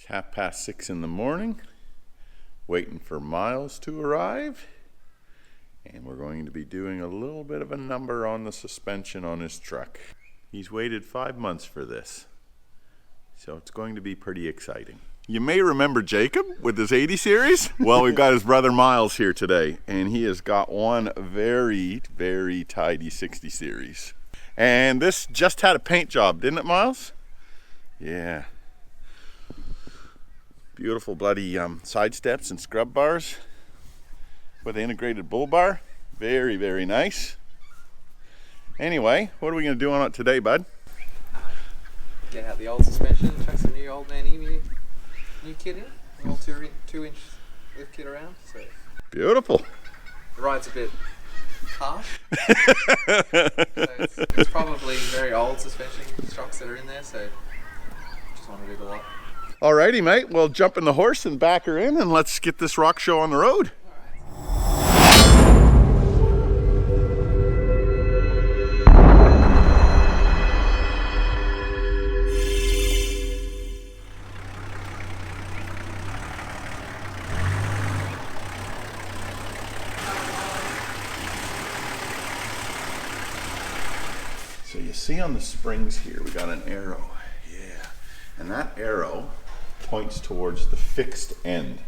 It's 6:30 in the morning, waiting for Miles to arrive, and we're going to be doing a little bit of a number on the suspension on his truck. He's waited 5 months for this, so it's going to be pretty exciting. You may remember Jacob with his 80 series. Well, we've got his brother Miles here today, and he has got one very, very tidy 60 series. And this just had a paint job, didn't it, Miles? Yeah. Beautiful bloody side steps and scrub bars with the integrated bull bar. Very, very nice. Anyway, what are we going to do on it today, bud? Get out the old suspension, chuck some new old man Emu new kit in, an old 2-inch lift kit around. So beautiful. The ride's a bit harsh. So it's probably very old suspension shocks that are in there, so just want to do the lot. Alrighty, mate. Well, jump in the horse and back her in, and let's get this rock show on the road. So you see on the springs here, we got an arrow. Yeah. And that arrow points towards the fixed end.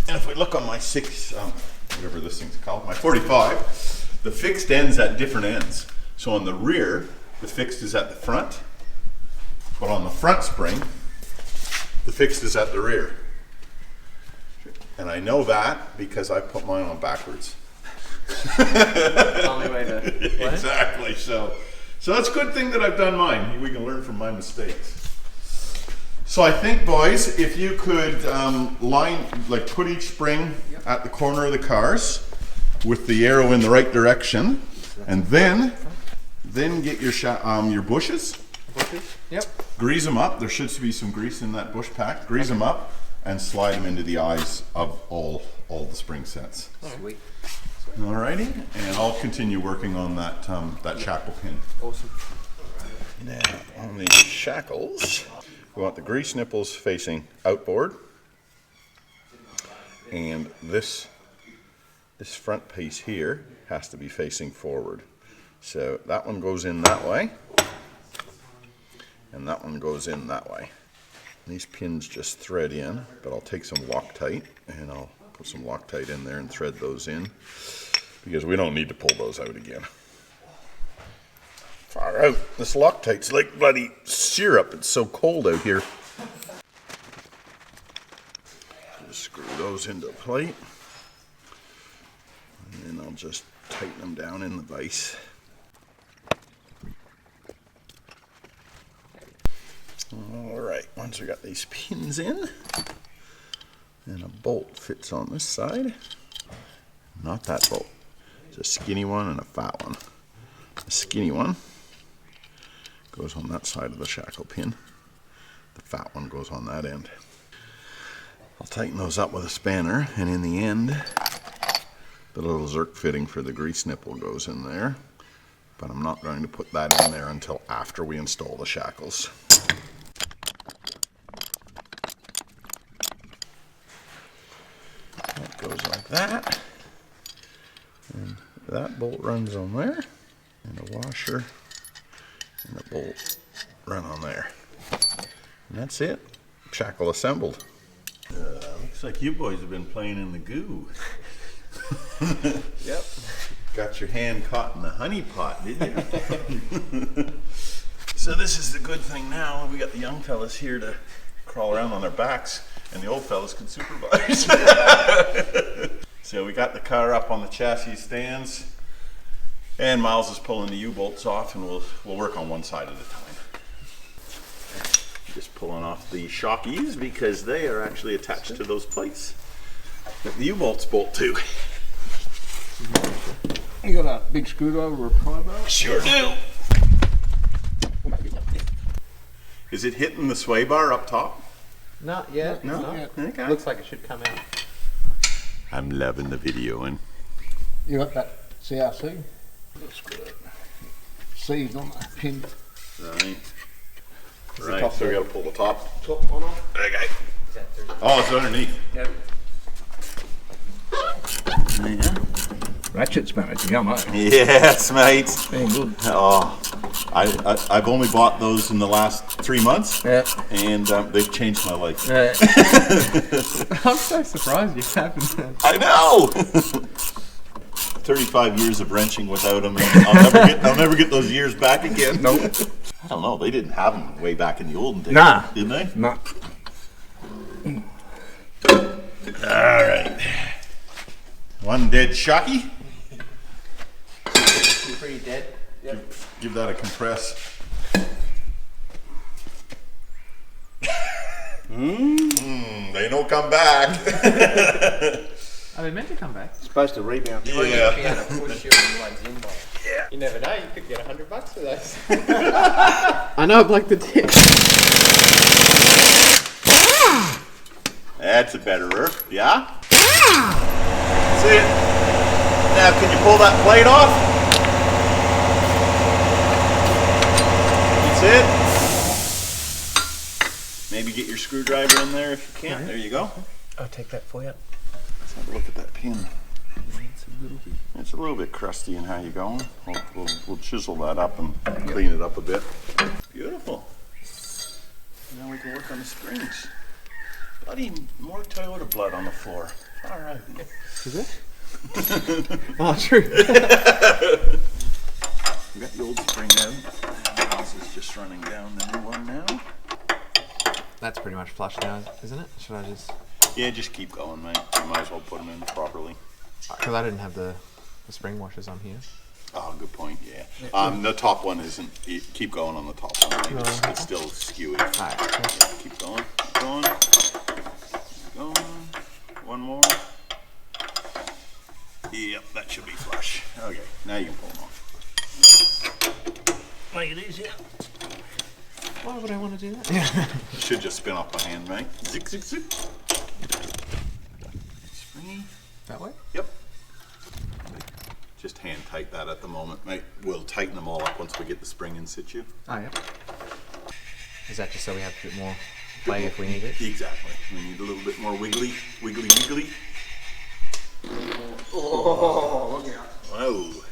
And if we look on my whatever this thing's called, my 45, the fixed end's at different ends. So on the rear, the fixed is at the front, but on the front spring, the fixed is at the rear. And I know that because I put mine on backwards. Only way to Exactly. So that's a good thing that I've done mine. We can learn from my mistakes. So I think, boys, if you could put each spring at the corner of the cars with the arrow in the right direction, and then get your bushes. Yep. Grease them up. There should be some grease in that bush pack. Grease them up and slide them into the eyes of all the spring sets. Sweet. Alrighty, and I'll continue working on that shackle pin. Awesome. Now on the shackles, we want the grease nipples facing outboard, and this front piece here has to be facing forward. So that one goes in that way, and that one goes in that way. These pins just thread in, but I'll take some Loctite and I'll put some Loctite in there and thread those in, because we don't need to pull those out again. Far out. This Loctite's like bloody syrup. It's so cold out here. Just screw those into plate. And then I'll just tighten them down in the vise. Alright, once we got these pins in, and a bolt fits on this side. Not that bolt. It's a skinny one and a fat one. The skinny one goes on that side of the shackle pin. The fat one goes on that end. I'll tighten those up with a spanner, and in the end, the little zerk fitting for the grease nipple goes in there. But I'm not going to put that in there until after we install the shackles. That goes like that. And that bolt runs on there, and a washer and a bolt run on there. And that's it. Shackle assembled. Looks like you boys have been playing in the goo. Yep. Got your hand caught in the honey pot, did you? So this is the good thing now. We got the young fellas here to crawl around on their backs, and the old fellas can supervise. So we got the car up on the chassis stands, and Miles is pulling the U-bolts off, and we'll work on one side at a time. Just pulling off the shockies because they are actually attached to those plates that the U-bolts bolt to. You got a big screwdriver or pry bar? Sure do. Is it hitting the sway bar up top? Not yet. No? Not. Okay. Looks like it should come out. I'm loving the videoing. You got that CRC? That's good. C's on that pin. Right. Right, so we gotta pull the top Top one off. Okay. Is that through? Oh, it's underneath. Yep. Yeah. Ratchet spanner, yum, eh? Yes, mate. Very good. Oh, I've only bought those in the last 3 months, Yeah. and they've changed my life. I'm so surprised you haven't. I know. 35 years of wrenching without them, and I'll never get those years back again. Nope. I don't know. They didn't have them way back in the olden days. Nah. Didn't they? Nah. All right. One dead shocky. You're pretty dead. Yep. Give that a compress. They don't come back. Are they meant to come back? Supposed to rebound. Yeah. Push your ones in, Mike. Yeah. You never know, you could get $100 for those. I know, like the tip. That's a betterer. Yeah? That's it. Now, can you pull that plate off? That's it. Maybe get your screwdriver in there if you can. There you go. I'll take that for you. Let's have a look at that pin. It's a little bit crusty in how you're going. We'll chisel that up and clean it up a bit. Beautiful. Now we can work on the springs. Bloody more Toyota blood on the floor. All right. Is it? Oh, true. We got the old spring out. This is just running down the new one now. That's pretty much flush now, isn't it? Should I just... Yeah, just keep going, mate. You might as well put them in properly. Because I didn't have the spring washers on here. Oh, good point, yeah. The top one isn't... Keep going on the top one. I think it's still skewy. Alright, cool. Yeah, keep going, keep going. Keep going. One more. Yep, that should be flush. Okay, now you can pull them off. Make it easier. Why would I want to do that? You should just spin off by hand, mate. Zig, zig, zig. Springy. That way? Yep. Just hand tight that at the moment, mate. We'll tighten them all up once we get the spring in situ. Oh, yeah. Is that just so we have a bit more play if we need it? Exactly. We need a little bit more wiggly, wiggly, wiggly. Oh, look out. Whoa.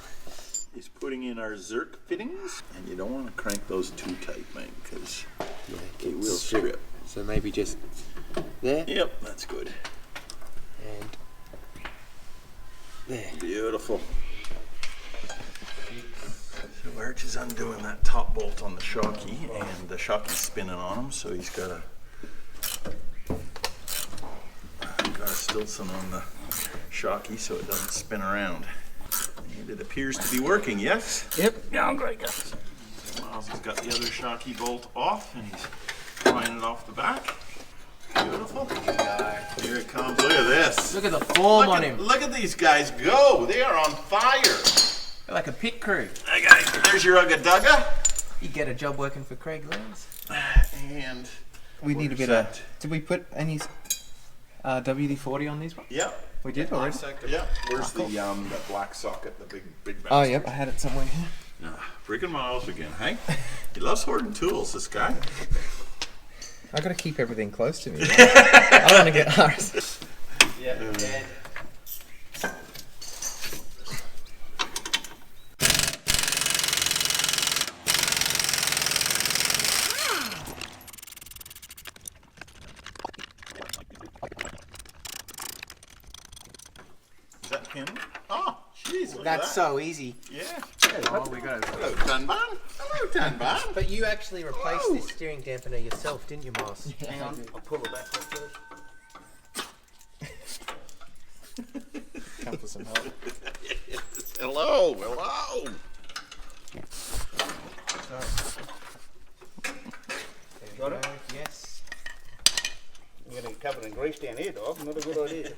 He's putting in our Zerk fittings, and you don't want to crank those too tight, mate, because it will strip. So maybe just there Yep, that's good. and there. Beautiful. So Arch is undoing that top bolt on the shocky, and the shocky's spinning on him, so he's got a Stilson on the shocky so it doesn't spin around. And it appears to be working, yes? Yep. Yeah, I'm great, guys. Miles has got the other shocky bolt off, and he's prying it off the back. Beautiful. Here it comes. Look at this. Look at the form on him. Look at these guys go. They are on fire. They're like a pit crew. Hey guys, there's your Ugga Dugga. You get a job working for Craig Lenz. And We need a bit of... Did we put any WD-40 on these ones? Yep. We did already. Yep. Where's the black socket, the big Oh, mouse? yep, I had it somewhere here. Freaking Miles again, hey? He loves hoarding tools, this guy. I gotta keep everything close to me. I don't want to get ours. Yeah, dead. Is that pin? Oh, jeez. look at That's that. so easy. Yeah. Oh, we got it. Hello, Tanban. Hello, Tanban. But you actually replaced this steering dampener yourself, didn't you, Miles? Hang on, I'll pull it back up first. Come for some help. Hello, hello. Got it? Yes. You're getting covered in grease down here, dog. Not a good idea.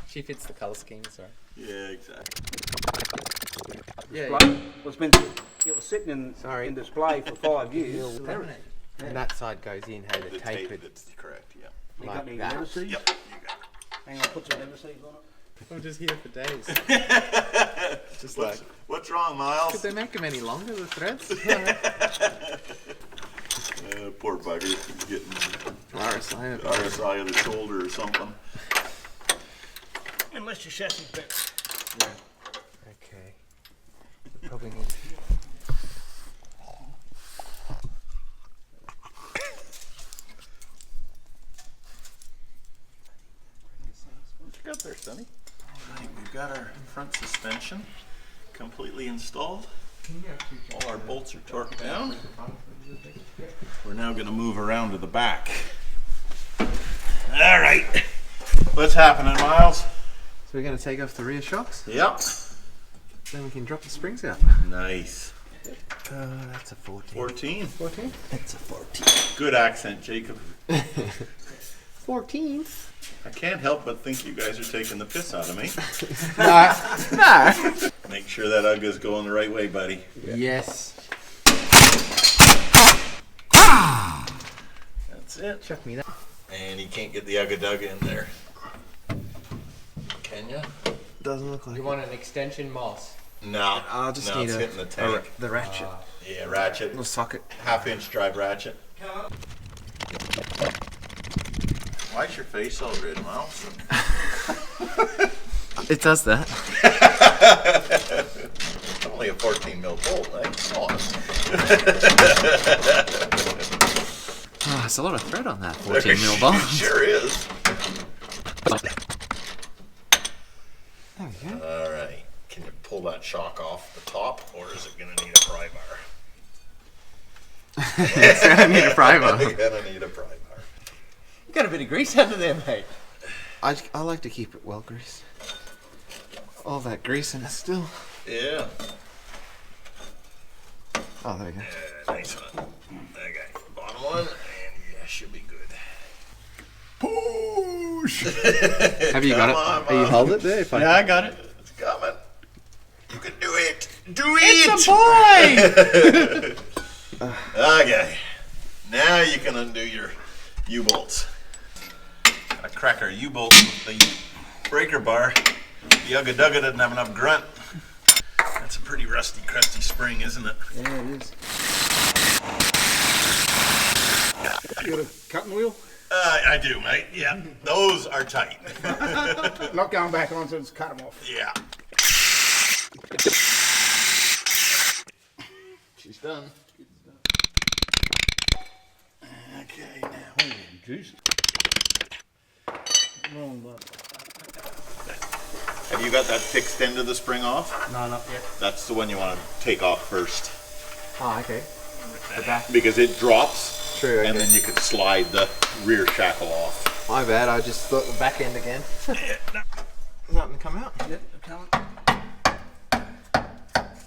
She fits the colour scheme, sorry. Yeah, exactly. Yeah. It was sitting in display for 5 years. And that side goes in, hey, the tape it. That's correct, yeah. You got Like any that. leather seats? Yep, you got it. Hang on, put some leather seats on it. I'm just here for days. Just What's wrong, Miles? Could they make them any longer, the threads? Poor bugger, he's getting RSI. RSI of the shoulder or something. Unless your chassis bent. Yeah. Okay. Probably need. What you got there, Sonny? Alright, we've got our front suspension completely installed. All our bolts are torqued down. We're now going to move around to the back. Alright, what's happening, Miles? So we're going to take off the rear shocks, Yep. then we can drop the springs out. Nice. That's a 14. 14? 14? It's a 14. Good accent, Jacob. 14? I can't help but think you guys are taking the piss out of me. No. Make sure that UGGA's going the right way, buddy. Yes. That's it. Chuck me that. And you can't get the UGGA in there. Can you? Doesn't look like You want an extension moss? No. I'll just no, need it's hitting the a tank. the ratchet. Yeah, ratchet. Little socket. Half-inch drive ratchet. Why's your face all red, Miles? It does that. Only a 14 mil bolt, eh? Come on. Oh, there's a lot of thread on that 14 mil bolt. Sure is. There we go. All right. Can you pull that shock off the top, or is it going to need a pry bar? It's gonna need a pry bar. You're going to need a pry bar. You got a bit of grease under there, mate. I like to keep it well greased. All that grease in it still. Yeah. Oh, there we go. Nice one. Okay. Bottom one, and yeah, should be good. Push! Have you got it? on, Are you Mom. hold it there? If Yeah, I got it. It's coming. You can do it. Do it! It's a boy! Okay. Now you can undo your U-bolts. Gotta crack our U-bolts with the breaker bar. The UGGA doesn't have enough grunt. That's a pretty rusty, crusty spring, isn't it? Yeah, it is. You got a cutting wheel? I do, mate. Yeah. Those are tight. Not going back on, so just cut them off. Yeah. She's done. Okay, now. Oh, juice. Wrong button. Have you got that fixed end of the spring off? No, not yet. That's the one you want to take off first. Oh, okay. The back. Because it drops, True, okay. and then you can slide the rear shackle off. My bad, I just thought the back end again. Nothing to come out. Yep, coming.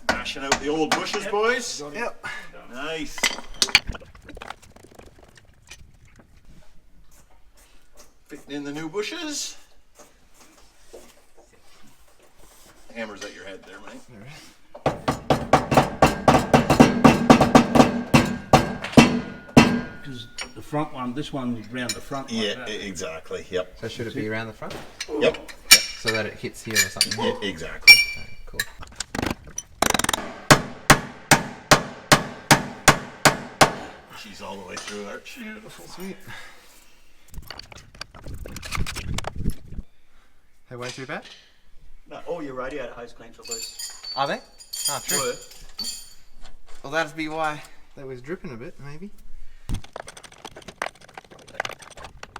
Mashing out the old bushes, boys. Yep. Nice. Fitting in the new bushes. Hammer's at your head there, mate. Because the front one, this one is round the front. Yeah, like that. exactly. Yep. So should it be around the front? Yep. So that it hits here or something? Yeah, exactly. Cool. She's all the way through, Arch. Beautiful, sweet. They weren't too bad? No, all your radiator hose clamps are loose. Are they? Oh, true. Were. Well, that'd be why they was dripping a bit, maybe.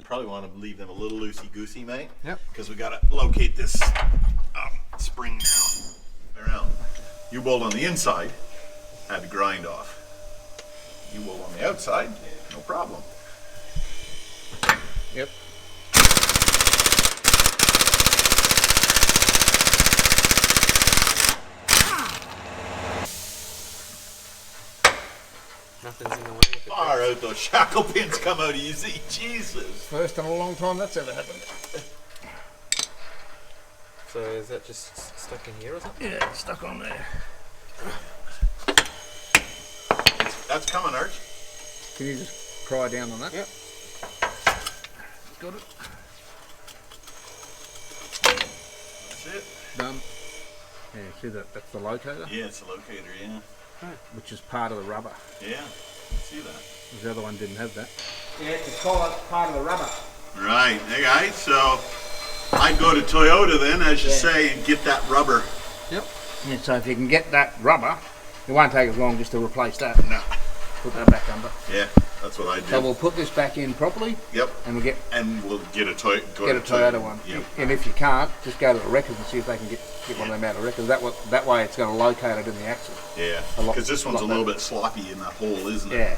Probably want to leave them a little loosey-goosey, mate. Yep. Because we got to locate this spring now. Around. U-bolt on the inside had to grind off. U-bolt on the outside, no problem. Yep. Nothing's in the way of it. Far out, those shackle pins come out easy. Jesus. First in a long time that's ever happened. So is that just stuck in here or something? Yeah, it's stuck on there. That's coming, Arch. Can you just pry down on that? Yep. Got it. That's it. Done. Yeah, see that? That's the locator, Yeah, it's a locator, yeah. which is part of the rubber. Yeah, see that. The other one didn't have that. Yeah, it's a collar, part of the rubber. Right. Hey guys, so I'd go to Toyota then, as you say, and get that rubber. Yep. Yeah, so if you can get that rubber, it won't take as long just to replace that. No. Put that back under. Yeah, that's what I do. So we'll put this back in properly. Yep. And we'll get a Toyota one. Yep. And if you can't, just go to the wreckers and see if they can get one of them out of wreckers. That way it's going to locate it in the axle. Yeah. Because this one's a little bit sloppy in that hole, isn't it? Yeah.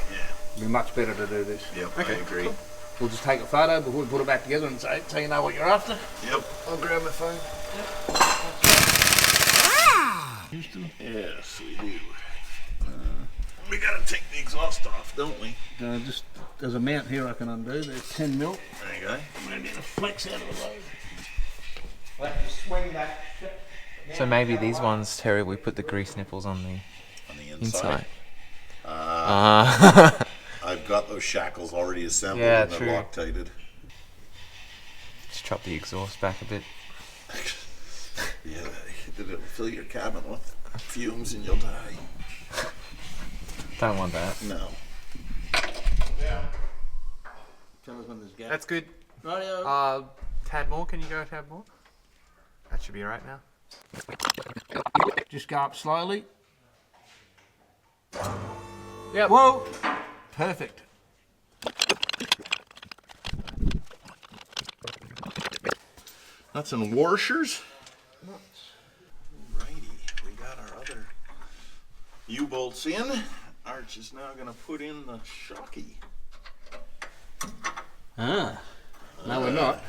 It'd be much better to do this. Yep. Okay. I agree. Cool. We'll just take a photo before we put it back together and say, so you know what you're after. Yep. I'll grab my phone. Houston? Yes, we do. We gotta take the exhaust off, don't we? Just there's a mount here I can undo. There's 10 mil. There you go. Maybe the flex out of the road. We'll have to swing that. So maybe these ones, Terry, we put the grease nipples on the inside. I've got those shackles already assembled Yeah, and they're true. Loctited. Just chop the exhaust back a bit. Yeah, it'll fill your cabin with fumes and you'll die. Don't want that. No. Tell us when there's gas. That's good. Radio. Tad more, can you go a tad more? That should be right now. Just go up slowly. Yep. Whoa! Perfect. Nuts and washers. Righty, we got our other U-bolts in. Arch is now going to put in the shocky. No, we're not.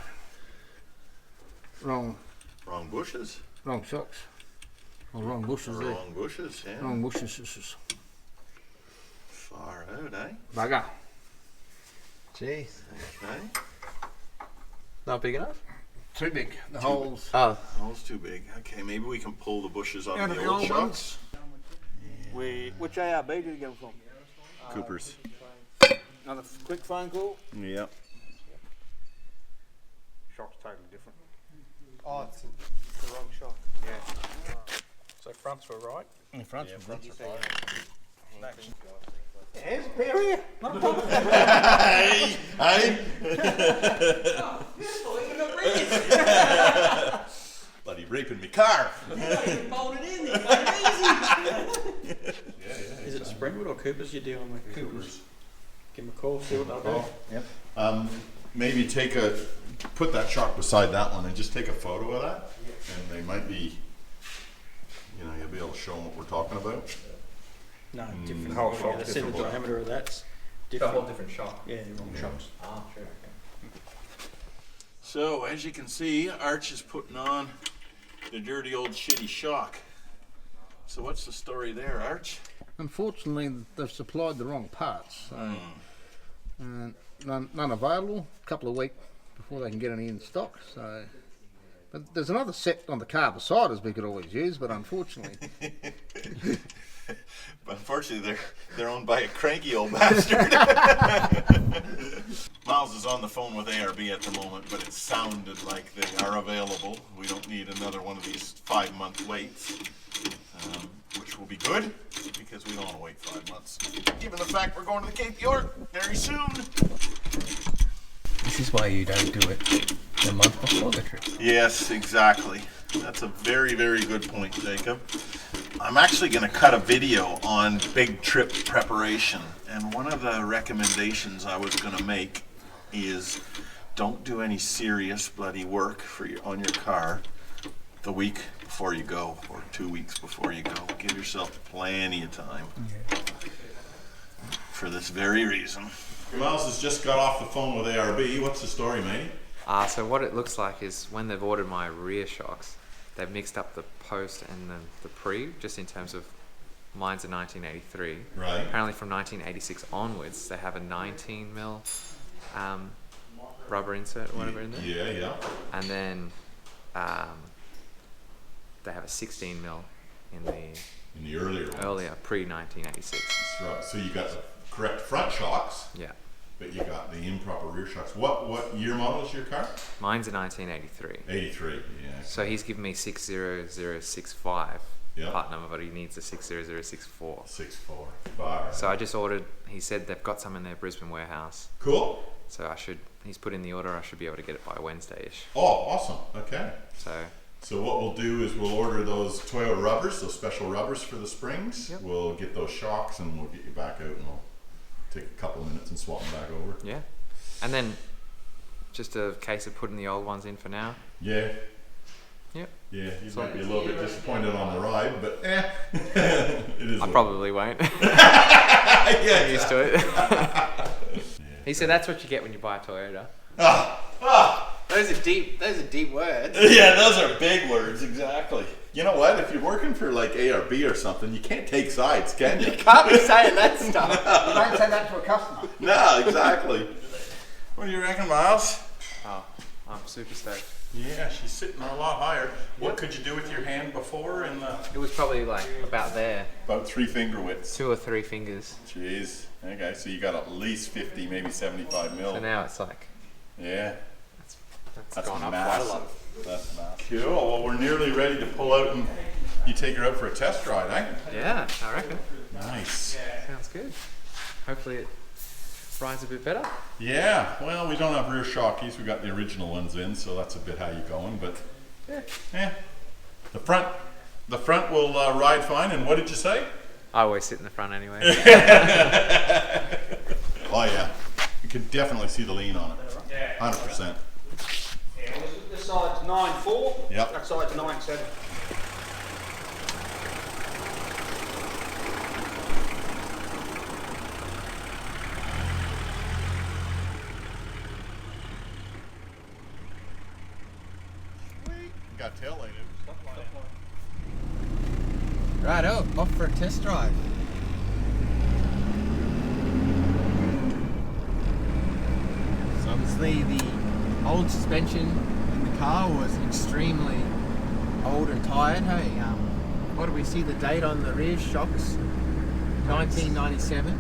Wrong bushes. Wrong shocks. Or wrong bushes there. Wrong bushes, yeah. Wrong bushes. Far out, eh? Bugger. Jeez. Okay. Not big enough? Too big. The holes. Oh. Hole's too big. Okay, maybe we can pull the bushes out Out of of the the old old shocks. Which ARB did you get them from? Cooper's. Another quick phone call. Yep. Shock's totally different. Oh, it's the wrong shock. Yeah. So fronts were right. The fronts were There's a pair here. Not a problem. Hey! Bloody raping me car. Is it Springwood or Cooper's you're dealing with? Cooper's. Give them a call, see what they'll do. Yep. Maybe put that shock beside that one and just take a photo of that. And they might be, you'll be able to show them what we're talking about. No, different. whole Yeah, shock, the center different diameter of that's A different. whole different shock. Yeah, the wrong shocks. Ah, sure, okay. So, as you can see, Arch is putting on the dirty old shitty shock. So what's the story there, Arch? Unfortunately, they've supplied the wrong parts. So, none available. A couple of weeks before they can get any in stock. So, but there's another set on the car beside us we could always use, but unfortunately, But unfortunately, they're owned by a cranky old bastard. Miles is on the phone with ARB at the moment, but it sounded like they are available. We don't need another one of these 5-month waits, which will be good because we don't want to wait 5 months. Given the fact we're going to the Cape York very soon. This is why you don't do it the month before the trip. Yes, exactly. That's a very, very good point, Jacob. I'm actually going to cut a video on big trip preparation, and one of the recommendations I was going to make is don't do any serious bloody work on your car the week before you go, or 2 weeks before you go. Give yourself plenty of time for this very reason. Miles has just got off the phone with ARB. What's the story, mate? So what it looks like is when they've ordered my rear shocks, they've mixed up the post and the pre, just in terms of mine's a 1983. Right. Apparently from 1986 onwards, they have a 19 mil rubber insert or whatever in there. Yeah. And then they have a 16 mil in the In the earlier ones. earlier pre-1986. Right. So you got the correct front shocks, Yeah. but you got the improper rear shocks. What year model is your car? Mine's a 1983. 83. Yeah. So he's given me 60065 Yeah. part number, but he needs a 60064. 6.4. Bar. So I just ordered. He said they've got some in their Brisbane warehouse. Cool. So he's put in the order. I should be able to get it by Wednesday-ish. Oh, awesome. Okay. So what we'll do is we'll order those Toyota rubbers, those special rubbers for the springs. Yep. We'll get those shocks and we'll get you back out and we'll take a couple of minutes and swap them back over. yeah, and then just a case of putting the old ones in for now. Yeah. Yep. Yeah, you So- might be a little bit disappointed on the ride, but it is. I probably won't. yeah, I'm used to it. He said that's what you get when you buy a Toyota. Those are deep words. Yeah, those are big words, exactly. You know what? If you're working for like ARB or something, you can't take sides, can you? Can't be saying that stuff. You don't say that to a customer. No, exactly. What do you reckon, Miles? Oh, I'm super stoked. Yeah, she's sitting a lot higher. What could you do with your hand before in the... It was probably like about there, About 3 finger widths. 2 or 3 fingers. Jeez. Okay, so you got at least 50, maybe 75 mil. So now it's like Yeah. that's gone up quite a lot. That's massive. Cool. Well, we're nearly ready to pull out and you take her out for a test ride, eh? Yeah, I reckon. Nice. Sounds good. Hopefully it rides a bit better. Yeah, well, we don't have rear shockies. We got the original ones in, so that's a bit how you going. But yeah, the front will ride fine. And what did you say? I always sit in the front anyway. Oh yeah, you can definitely see the lean on it. 100%. Yeah, this side's 9.4. Yep. That side's 9.7. Got tail light Right, off for a test drive. So obviously the old suspension in the car was extremely old and tired. Hey, what do we see the date on the rear shocks? 1997.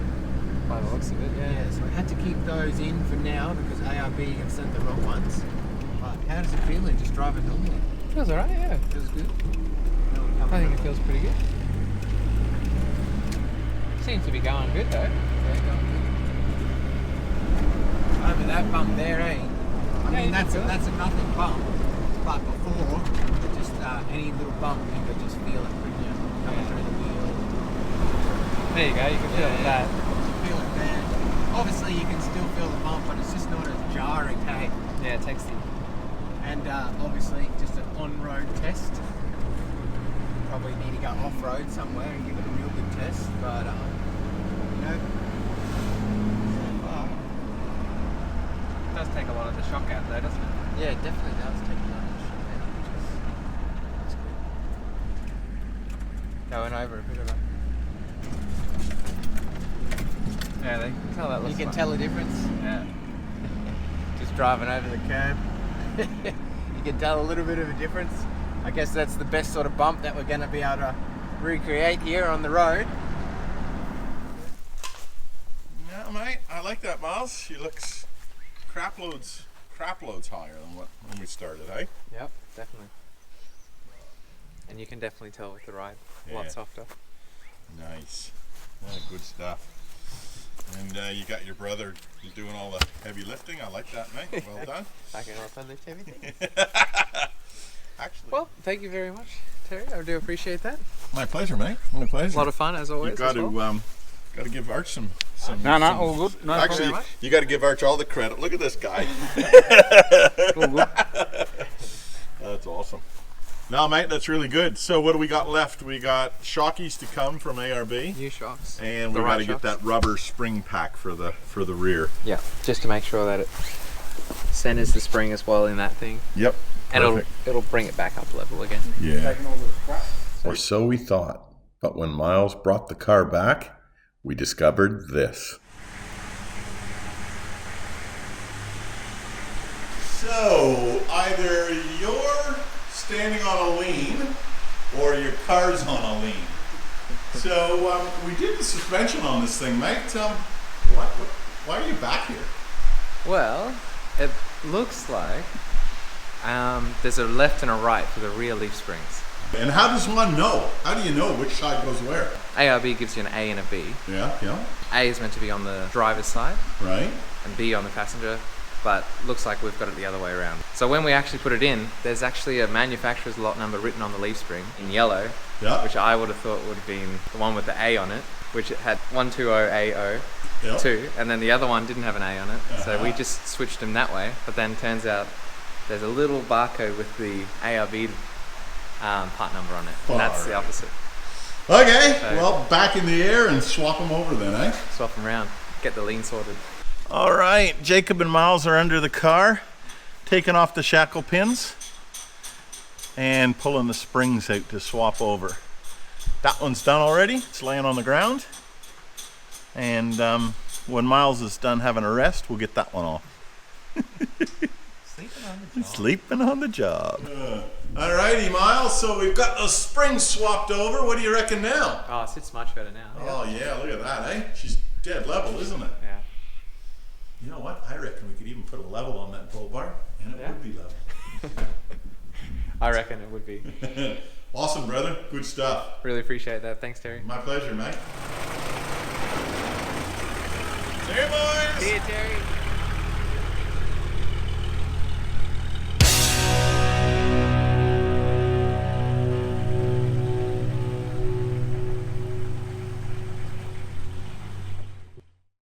By the looks of it, Yeah, so we had to keep those in for now because ARB have sent the wrong ones. But how does it feel then, just driving normally? Feels alright, yeah. Feels good? I think it feels pretty good. Seems to be going good though. Over that bump there, eh? I mean, you that's can feel it. a nothing bump. But before, just any little bump, you could just feel it when you're coming through the wheel. There you go, you can feel that. Feel it there. Obviously, you can still feel the bump, but it's just not as jarring, hey? Yeah, it takes the... And obviously, just an on-road test. Probably need to go off-road somewhere and give it a real good test, but you know, so far. It does take a lot of the shock out though, doesn't it? Yeah, it definitely does take a lot of shit out, which is good. Going over a bit of a... Yeah, they can tell that looks You can like... tell the difference. Yeah. Just driving over the curb. You can tell a little bit of a difference. I guess that's the best sort of bump that we're going to be able to recreate here on the road. Yeah, mate, I like that, Miles. She looks crap loads higher than when we started, eh? Yep, definitely. And you can definitely tell with the ride. A Yeah. lot softer. Nice. Yeah, good stuff. And you got your brother doing all the heavy lifting. I like that, mate. Well done. I can also lift everything. Actually, Well, thank you very much, Terry. I do appreciate that. my pleasure, mate. My pleasure. A lot of fun as always. You got as to well. got to give Arch some. No, some- all good. No Actually, problem. you got to give Arch all the credit. Look at this guy. all good. That's awesome. No, mate, that's really good. So what do we got left? We got shockies to come from ARB, New shocks. and The we right got to get shocks. that rubber spring pack for the rear. Yeah, just to make sure that it centers the spring as well in that thing, Yep. and Perfect. it'll bring it back up level again. Yeah. Taking all the crap. Or so we thought. But when Miles brought the car back, we discovered this. So, either you're standing on a lean or your car's on a lean. So, we did the suspension on this thing, mate. Why are you back here? Well, it looks like there's a left and a right for the rear leaf springs. And how does one know? How do you know which side goes where? ARB gives you an A and a B. Yeah, yeah, A is meant to be on the driver's side right. and B on the passenger, but looks like we've got it the other way around. So when we actually put it in, there's actually a manufacturer's lot number written on the leaf spring in yellow, Yeah. which I would have thought would have been the one with the A on it, which it had 120AO2, Yep. and then the other one didn't have an A on it. So we Uh-huh. just switched them that way, but then turns out there's a little barcode with the ARB part number on it, and that's the Alright. opposite. Okay, So- well, back in the air and swap them over then, eh? Swap them around, get the lean sorted. All right, Jacob and Miles are under the car, taking off the shackle pins and pulling the springs out to swap over. That one's done already. It's laying on the ground. And when Miles is done having a rest, we'll get that one off. Sleeping on the job. All righty, Miles. So we've got those springs swapped over. What do you reckon now? Oh, it sits much better now. Oh, yeah, look at that, eh? She's dead level, isn't it? Yeah. You know what? I reckon we could even put a level on that bull bar, and it Yeah. would be level. I reckon it would be. Awesome, brother. Good stuff. Really appreciate that. Thanks, Terry. My pleasure, mate. See you, boys. See you, Terry.